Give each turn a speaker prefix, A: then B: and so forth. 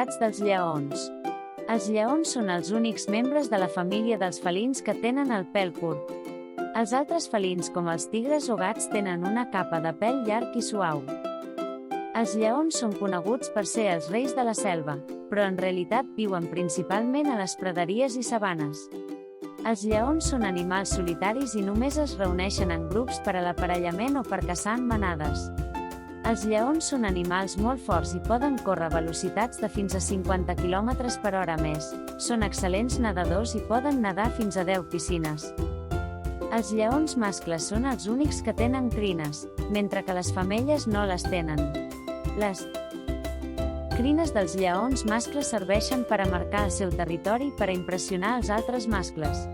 A: Propietats dels lleons. Els lleons són els únics membres de la família dels felins que tenen el pèl curt. Els altres felins com els tigres o gats tenen una capa de pèl llarg i suau. Els lleons són coneguts per ser els reis de la selva, però en realitat viuen principalment a les praderies i sabanes. Els lleons són animals solitaris i només es reuneixen en grups per a l'aparellament o per caçar en manades. Els lleons són animals molt forts i poden córrer a velocitats de fins a 50 km/h més. Són excel·lents nedadors i poden nedar fins a 10 piscines. Els lleons mascles són els únics que tenen crines, mentre que les femelles no les tenen. Les crines dels lleons mascles serveixen per a marcar el seu territori i per a impressionar els altres mascles.